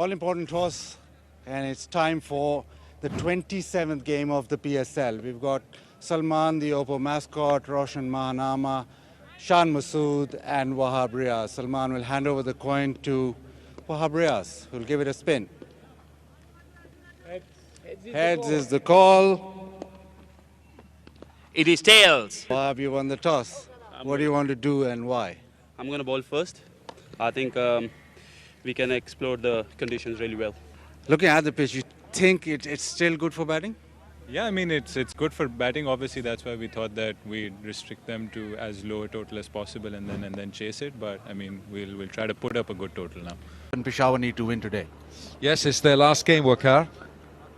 all-important toss, and it's time for the 27th game of the PSL. We've got Salman, the Oppo mascot, Roshan Mahanama, Shan Masood and Wahab Riaz. Salman will hand over the coin to Wahab Riaz, who'll give it a spin. Heads is the call. It is tails. Wahab, you won the toss. What do you want to do and why? I'm going to bowl first. I think we can explore the conditions really well. Looking at the pitch, you think it's still good for batting? Yeah, I mean, it's good for batting. Obviously, that's why we thought that we'd restrict them to as low a total as possible and then chase it. But, I mean, we'll try to put up a good total now. And Peshawar need to win today. Yes, it's their last game, Waqar.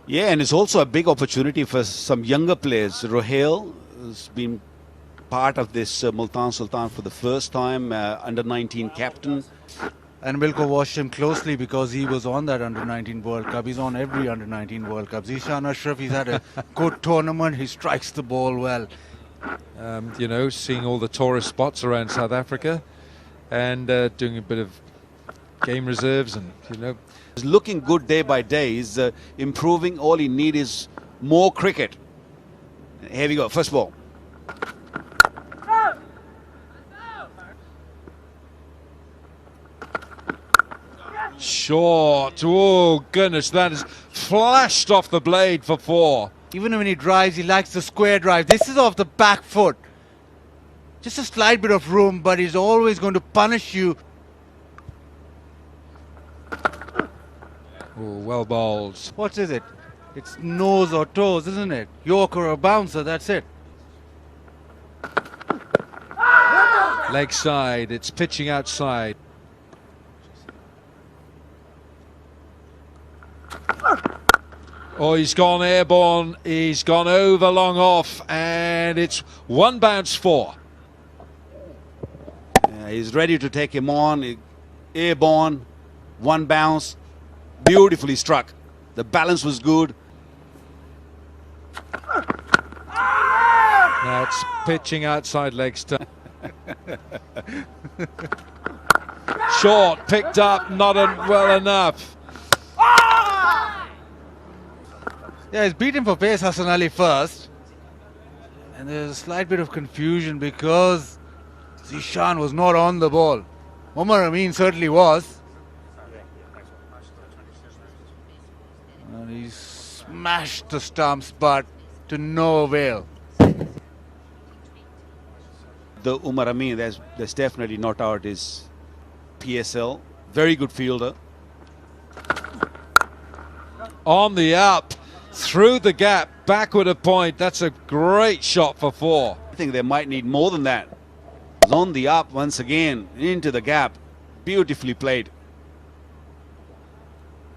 Yeah, and it's also a big opportunity for some younger players. Rohail has been part of this Multan Sultan for the first time, under-19 captain. And Wilco watched him closely because he was on that under-19 World Cup. He's on every under-19 World Cup. Zishan Ashraf, he's had a good tournament. He strikes the ball well. You know, seeing all the tourist spots around South Africa and doing a bit of game reserves and, you know. He's looking good day by day. He's improving. All he needs is more cricket. Here we go, first ball. Short. Oh, goodness, that is flashed off the blade for 4. Even when he drives, he likes the square drive. This is off the back foot. Just a slight bit of room, but he's always going to punish you. Oh, well bowled. What is it? It's nose or toes, isn't it? Yorker or bouncer, that's it. Leg side, it's pitching outside. Oh, he's gone airborne, he's gone over long off, and it's 1 bounce 4. He's ready to take him on. Airborne, 1 bounce, beautifully struck. The balance was good. That's pitching outside leg side. Short, picked up, not well enough. Yeah, he's beaten for pace Hassan Ali first. And there's a slight bit of confusion because Zishan was not on the ball. Omar Amin certainly was. And he smashed the stumps, but to no avail. The Umar Amin, there's definitely not out his PSL. Very good fielder. On the up, through the gap, backward a point. That's a great shot for 4. I think they might need more than that. On the up once again, into the gap. Beautifully played.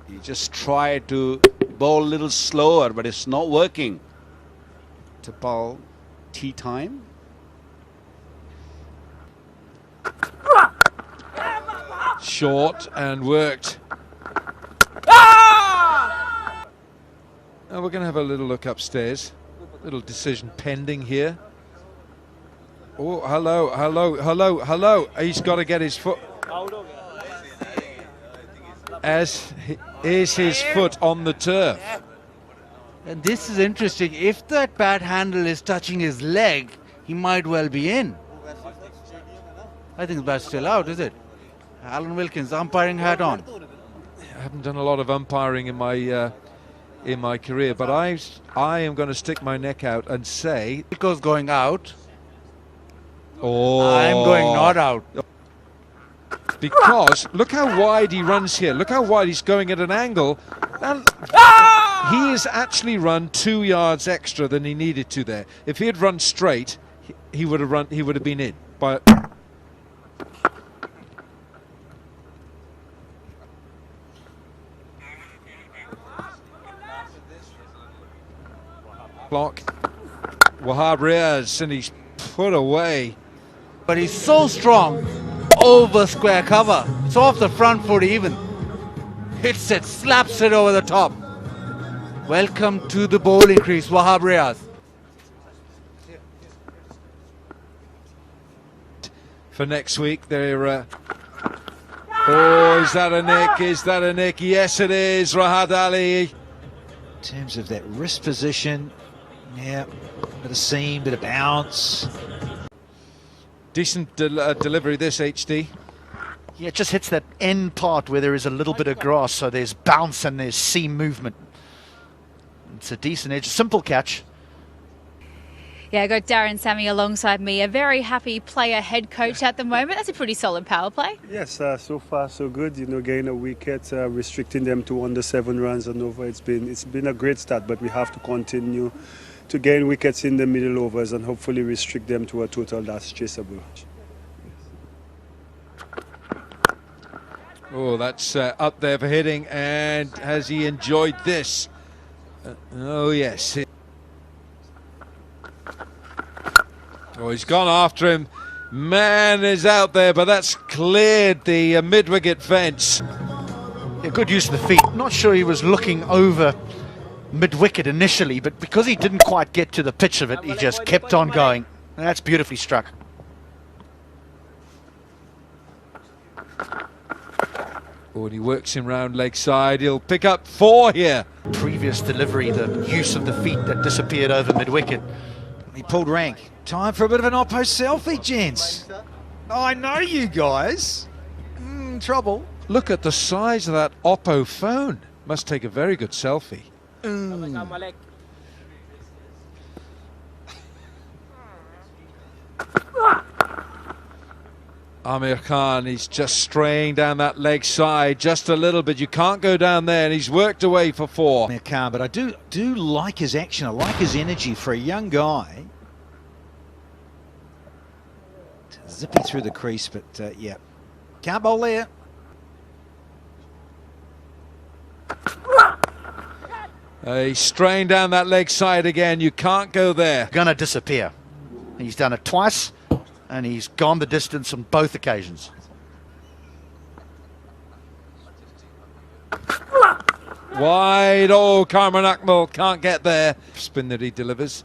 He just tried to bowl a little slower, but it's not working. Tapal, tea time. Short and worked. Now we're going to have a little look upstairs. Little decision pending here. Oh, hello. He's got to get his foot. Is his foot on the turf? And this is interesting. If that bat handle is touching his leg, he might well be in. I think the bat's still out, is it? Alan Wilkins, umpiring hat on. I haven't done a lot of umpiring in my career, but I am going to stick my neck out and say Wilco's going out. Oh, I'm going not out. Because look how wide he runs here. Look how wide he's going at an angle. And he has actually run 2 yards extra than he needed to there. If he had run straight, he would have been in. But clock. Wahab Riaz, and he's put away. But he's so strong over square cover. It's off the front foot even. Hits it, slaps it over the top. Welcome to the bowling crease, Wahab Riaz. For next week, they're Oh, is that a nick? Is that a nick? Yes, it is, Rahat Ali. In terms of that wrist position, yeah, bit of seam, bit of bounce. Decent delivery this, HD. Yeah, it just hits that end part where there is a little bit of grass, so there's bounce and there's seam movement. It's a decent edge, simple catch. Yeah, I got Darren Sammy alongside me, a very happy player head coach at the moment. That's a pretty solid power play. Yes, so far so good. You know, getting a wicket, restricting them to under 7 runs and over. It's been a great start, but we have to continue to gain wickets in the middle overs and hopefully restrict them to a total that's chaseable. Oh, that's up there for hitting, and has he enjoyed this? Oh, yes. Oh, he's gone after him. Man is out there, but that's cleared the mid-wicket fence. Yeah, good use of the feet. Not sure he was looking over mid-wicket initially, but because he didn't quite get to the pitch of it, he just kept on going. And that's beautifully struck. Oh, and he works him round leg side. He'll pick up 4 here. Previous delivery, the use of the feet that disappeared over mid-wicket. He pulled rank. Time for a bit of an Oppo selfie, gents. I know you guys. Trouble. Look at the size of that Oppo phone. Must take a very good selfie. Amir Khan, he's just straying down that leg side just a little bit. You can't go down there, and he's worked away for 4. Amir Khan, but I do like his action. I like his energy for a young guy. Zippy through the crease, but yeah, can't bowl there. He's straying down that leg side again. You can't go there. Gonna disappear. He's done it twice, and he's gone the distance on both occasions. Wide. Oh, Karman Akmal can't get there. Spin that he delivers.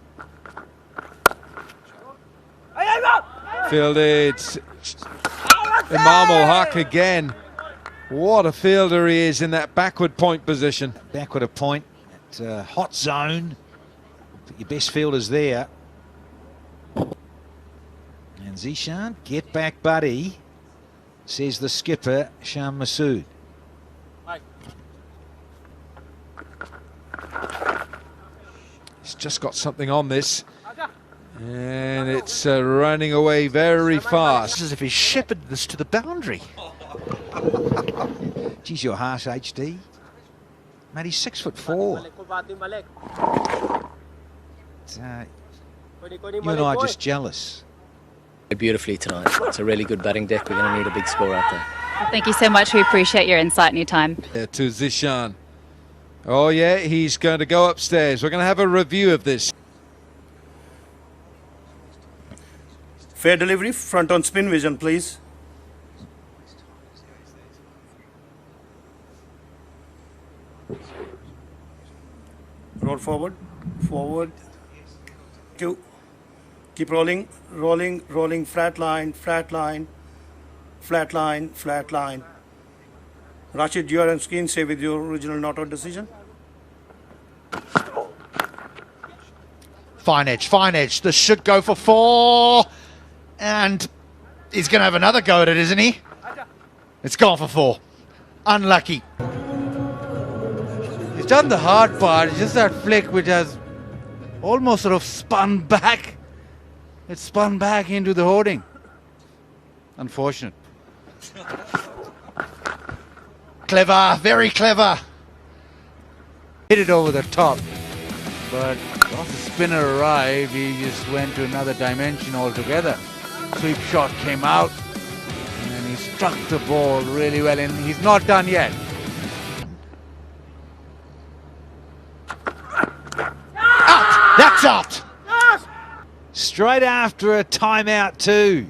Fielded. Imam ul Haq again. What a fielder he is in that backward point position. Backward a point. Hot zone. Put your best fielders there. And Zishan, get back, buddy, says the skipper, Sham Masood. He's just got something on this. And it's running away very fast. It's as if he shepherded this to the boundary. Geez, you're harsh, HD. Mate, he's 6'4". You and I are just jealous. Beautifully tonight. It's a really good batting deck. We're going to need a big score out there. Thank you so much. We appreciate your insight and your time. To Zishan. Oh, yeah, he's going to go upstairs. We're going to have a review of this. Fair delivery, front on spin vision, please. Roll forward, forward. 2. Keep rolling, rolling, rolling, flat line, flat line, flat line, flat line. Rashid, you are on screen, say with your original not out decision. Fine edge, fine edge. This should go for 4. And he's going to have another go at it, isn't he? It's gone for 4. Unlucky. He's done the hard part. It's just that flick which has almost sort of spun back. It spun back into the hoarding. Unfortunate. Clever, very clever. Hit it over the top. But once the spinner arrived, he just went to another dimension altogether. Sweep shot came out, and he struck the ball really well, and he's not done yet. Out! That's out! Straight after a timeout too.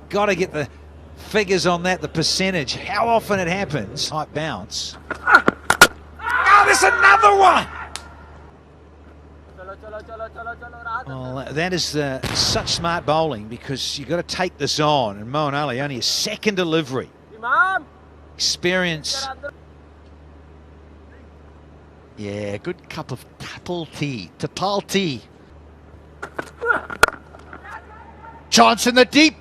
Got to get the figures on that, the percentage. How often it happens. Tight bounce. Oh, there's another one! Well, that is such smart bowling, because you've got to take this on. And Moeen Ali, only a second delivery. Experience. Yeah, good cup of Tapal tea. Chance in the deep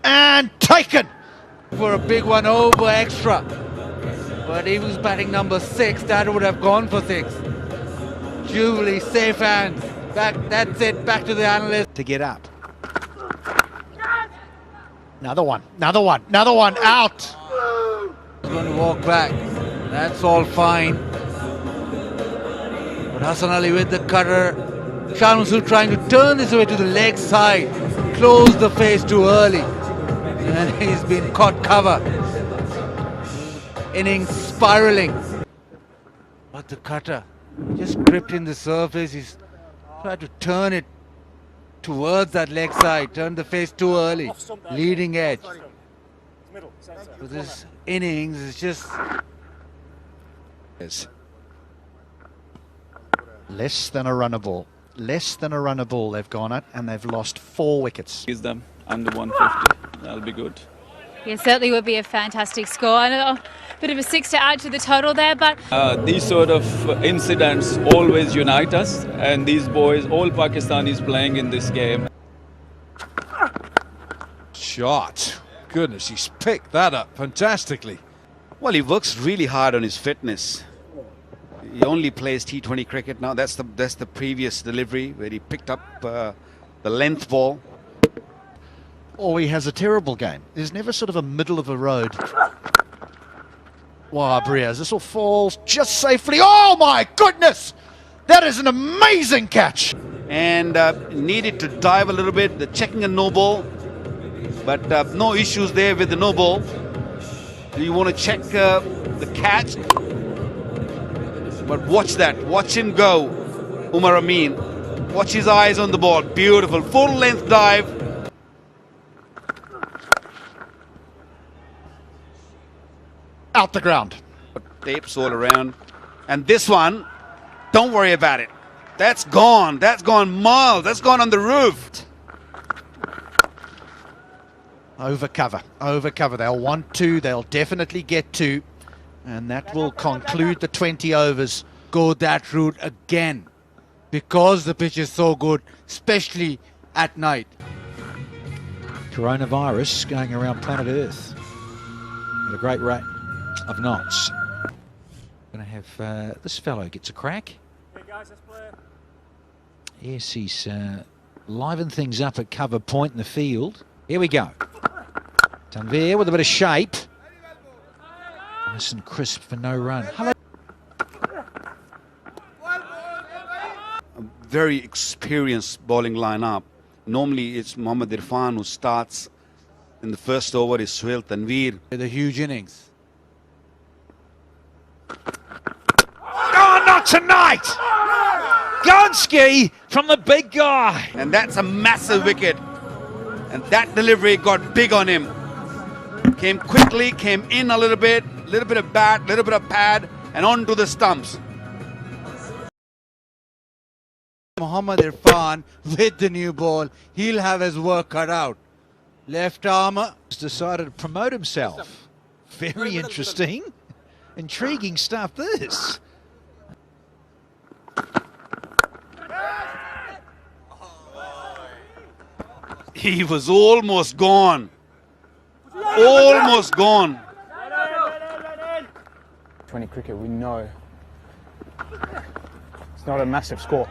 and taken. For a big one over extra. But he was batting number 6, that would have gone for 6. Jubilee, safe hands. Back, that's it, back to the analyst. To get up. Another one, out. He's going to walk back. That's all fine. But Hassan Ali with the cutter. Shan Masood trying to turn this away to the leg side. Close the face too early. And he's been caught cover. Innings spiraling. But the cutter just gripped in the surface. He's tried to turn it towards that leg side. Turned the face too early. Leading edge. So this innings is just... Less than a runner ball. Less than a runner ball they've gone at, and they've lost 4 wickets. Use them under 150. That'll be good. Yeah, certainly would be a fantastic score. And a bit of a 6 to add to the total there, but... These sort of incidents always unite us, and these boys, all Pakistanis playing in this game. Shot. Goodness, he's picked that up fantastically. Well, he works really hard on his fitness. He only plays T20 cricket now. That's the previous delivery where he picked up the length ball. Or he has a terrible game. There's never sort of a middle of a road. Wow, Briaz, this will fall just safely. Oh my goodness! That is an amazing catch. And needed to dive a little bit. They're checking a no ball. But no issues there with the no ball. You want to check the catch. But watch that. Watch him go. Umar Amin. Watch his eyes on the ball. Beautiful. Full length dive. Out the ground. Tapes all around. And this one, don't worry about it. That's gone. That's gone miles. That's gone on the roof. Over cover. They'll want to. They'll definitely get to. And that will conclude the 20 overs. Go that route again. Because the pitch is so good, especially at night. Coronavirus going around planet Earth at a great rate of knots. Going to have this fellow gets a crack. Hey guys, let's play. Yes, he's livened things up at cover point in the field. Here we go. Tanveer with a bit of shape. Nice and crisp for no run. Hello. A very experienced bowling lineup. Normally it's Mohammad Irfan who starts. In the first over is Suhail Tanveer. The huge innings. Oh, not tonight! Gonski from the big guy. And that's a massive wicket. And that delivery got big on him. Came quickly, came in a little bit of bat, little bit of pad, and onto the stumps. Mohammad Irfan with the new ball, he'll have his work cut out. Left armour. He's decided to promote himself. Very interesting. Intriguing stuff, this. He was almost gone. Almost gone. 20 cricket, we know it's not a massive score.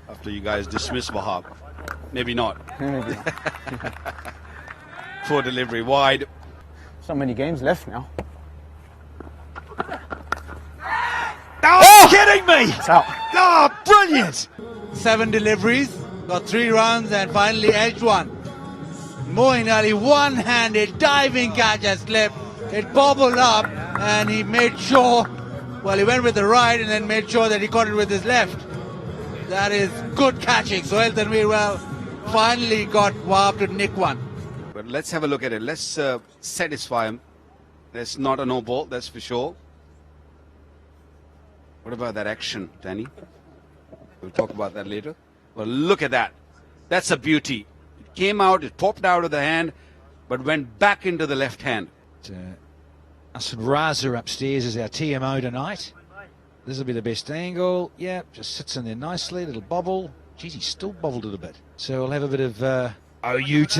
After you guys dismiss Wahab. Maybe not. Maybe. Poor delivery, wide. So many games left now. Oh, kidding me! It's out. Oh, brilliant! 7 deliveries, got 3 runs and finally edged one. Moeen Ali one-handed diving catch has slipped. It bobbled up and he made sure, well, he went with the right and then made sure that he caught it with his left. That is good catching. Suhail Tanveer, well, finally got Wahab to nick one. But let's have a look at it. Let's satisfy him. That's not a no ball, that's for sure. What about that action, Danny? We'll talk about that later. Well, look at that. That's a beauty. It came out, it popped out of the hand, but went back into the left hand. Arslan Raza upstairs is our TMO tonight. This will be the best angle. Yeah, just sits in there nicely. Little bobble. Geez, he's still bobbled it a bit. So we'll have a bit of OUT.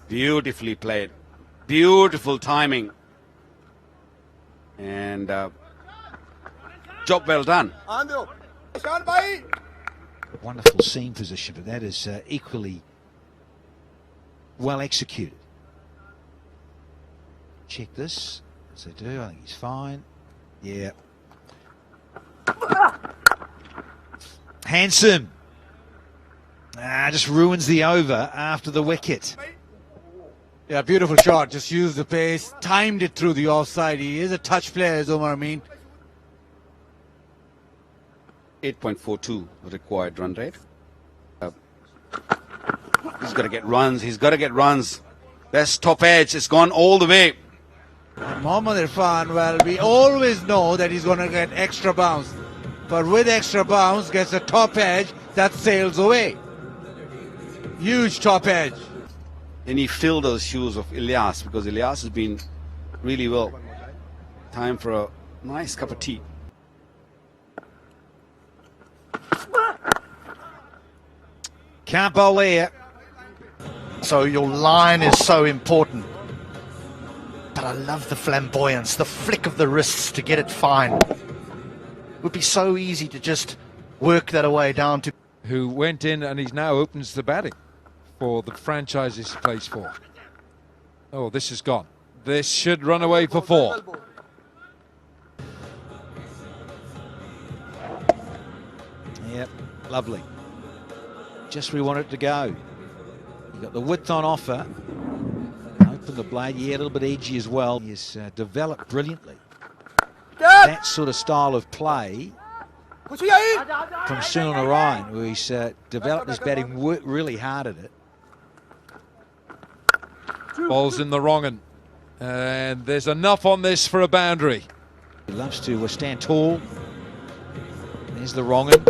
Beautifully played. Beautiful timing. And job well done. Wonderful seam position, but that is equally well executed. Check this. As they do, I think he's fine. Yeah. Handsome. Just ruins the over after the wicket. Yeah, beautiful shot. Just used the pace, timed it through the offside. He is a touch player, Omar Amin. 8.42 required run rate. He's got to get runs. He's got to get runs. Best top edge. It's gone all the way. Mohammad Irfan, well, we always know that he's going to get extra bounce. But with extra bounce, gets a top edge that sails away. Huge top edge. And he filled those shoes of Ilyas, because Ilyas has been really well. Time for a nice cup of tea. Can't bowl there. So your line is so important. But I love the flamboyance, the flick of the wrists to get it fine. It would be so easy to just work that away down to... Who went in and he now opens the batting for the franchises he plays for. Oh, this is gone. This should run away for 4. Yep, lovely. Just where we want it to go. You've got the width on offer. Open the blade, yeah, a little bit edgy as well. He's developed brilliantly. That sort of style of play from Sunil Narayan, where he's developed his batting, worked really hard at it. Ball's in the wrong one. And there's enough on this for a boundary. He loves to stand tall. There's the wrong one.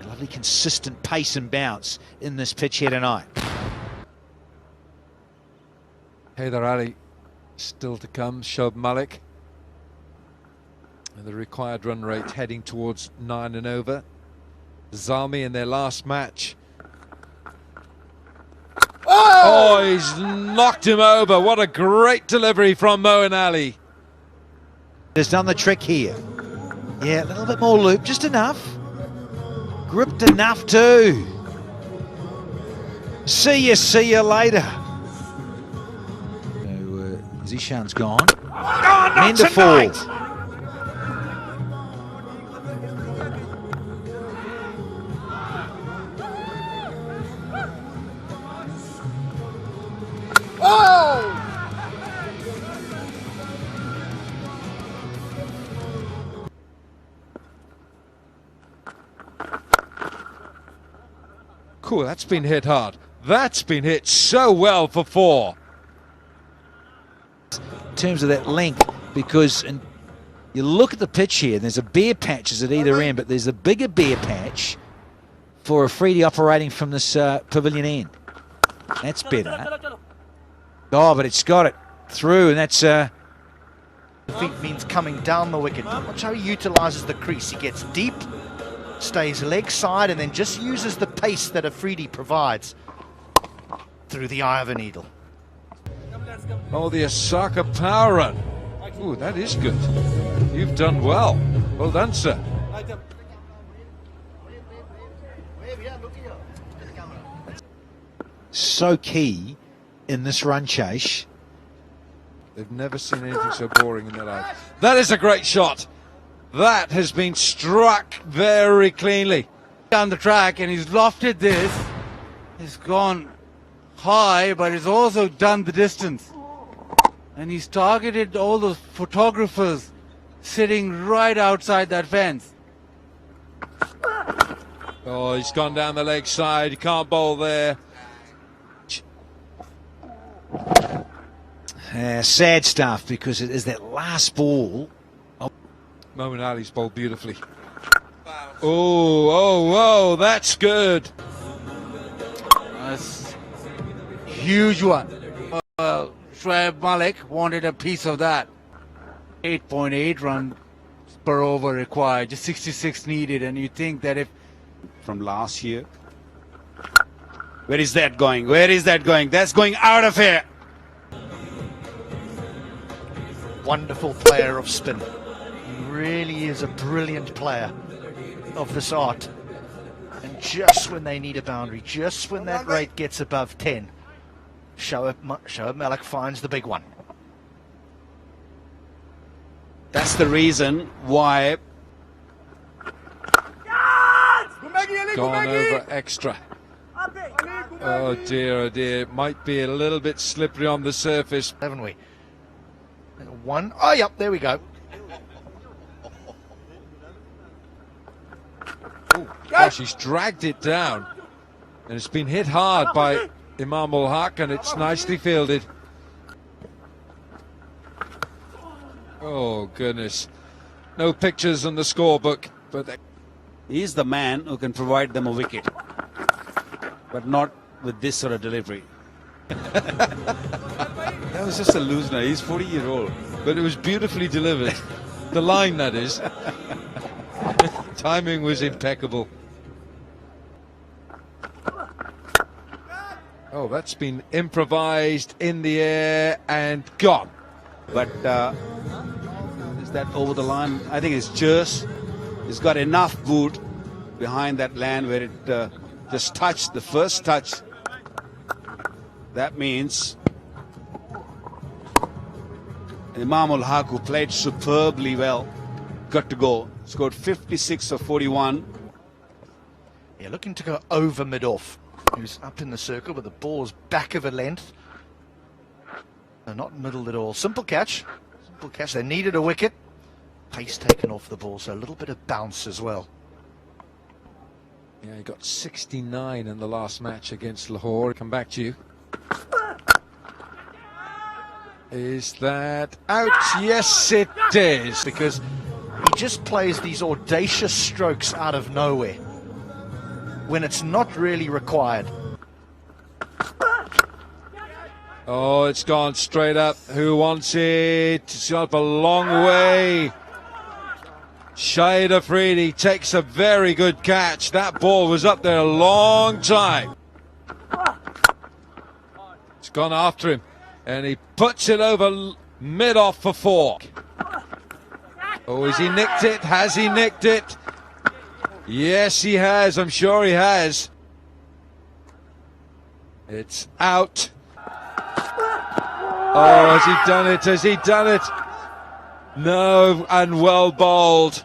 Lovely consistent pace and bounce in this pitch here tonight. Haider Ali still to come. Shoaib Malik. And the required run rate heading towards 9 and over. Zalmi in their last match. Oh, he's knocked him over. What a great delivery from Moeen Ali. Has done the trick here. Yeah, a little bit more loop, just enough. Gripped enough too. See you later. So, Zishan's gone. Men to fall. Cool, that's been hit hard. That's been hit so well for 4. In terms of that length, because you look at the pitch here, there's a bare patches at either end, but there's a bigger bare patch for Afridi operating from this pavilion end. That's better. Oh, but it's got it through, and that's... Feet means coming down the wicket. Watch how he utilises the crease. He gets deep, stays leg side, and then just uses the pace that Afridi provides through the eye of a needle. Oh, the Osaka power run. Ooh, that is good. You've done well. Well done, sir. So key in this run chase. They've never seen anything so boring in their life. That is a great shot. That has been struck very cleanly. Down the track, and he's lofted this. He's gone high, but he's also done the distance. And he's targeted all those photographers sitting right outside that fence. Oh, he's gone down the leg side. He can't bowl there. Sad stuff, because it is that last ball. Moeen Ali's bowled beautifully. Oh, that's good. That's a huge one. Shoaib Malik wanted a piece of that. 8.8 runs per over required, just 66 needed, and you think that if... From last year. Where is that going? Where is that going? That's going out of here. Wonderful player of spin. He really is a brilliant player of this art. And just when they need a boundary, just when that rate gets above 10, Shoaib Malik finds the big one. That's the reason why. Gone over extra. Oh dear, it might be a little bit slippery on the surface. Haven't we? One. Oh, yep, there we go. Gosh, he's dragged it down. And it's been hit hard by Imam ul Haq, and it's nicely fielded. Oh, goodness. No pictures on the scorebook, but He's the man who can provide them a wicket. But not with this sort of delivery. That was just a loser. He's 40-year-old. But it was beautifully delivered. The line, that is. Timing was impeccable. Oh, that's been improvised in the air and gone. But is that over the line? I think it's just. It's got enough boot behind that land where it just touched the first touch. That means Imam ul Haq, who played superbly well, got to go. Scored 56 of 41. Yeah, looking to go over mid-off. He was up in the circle, but the ball is back of a length. No, not middle at all. Simple catch. Simple catch. They needed a wicket. Pace taken off the ball, so a little bit of bounce as well. Yeah, he got 69 in the last match against Lahore. Come back to you. Is that out? Yes, it is. Because he just plays these audacious strokes out of nowhere when it's not really required. Oh, it's gone straight up. Who wants it? It's gone up a long way. Shahid Afridi takes a very good catch. That ball was up there a long time. It's gone after him, and he puts it over mid-off for 4. Oh, has he nicked it? Has he nicked it? Yes, he has. I'm sure he has. It's out. Oh, has he done it? Has he done it? No, and well bowled.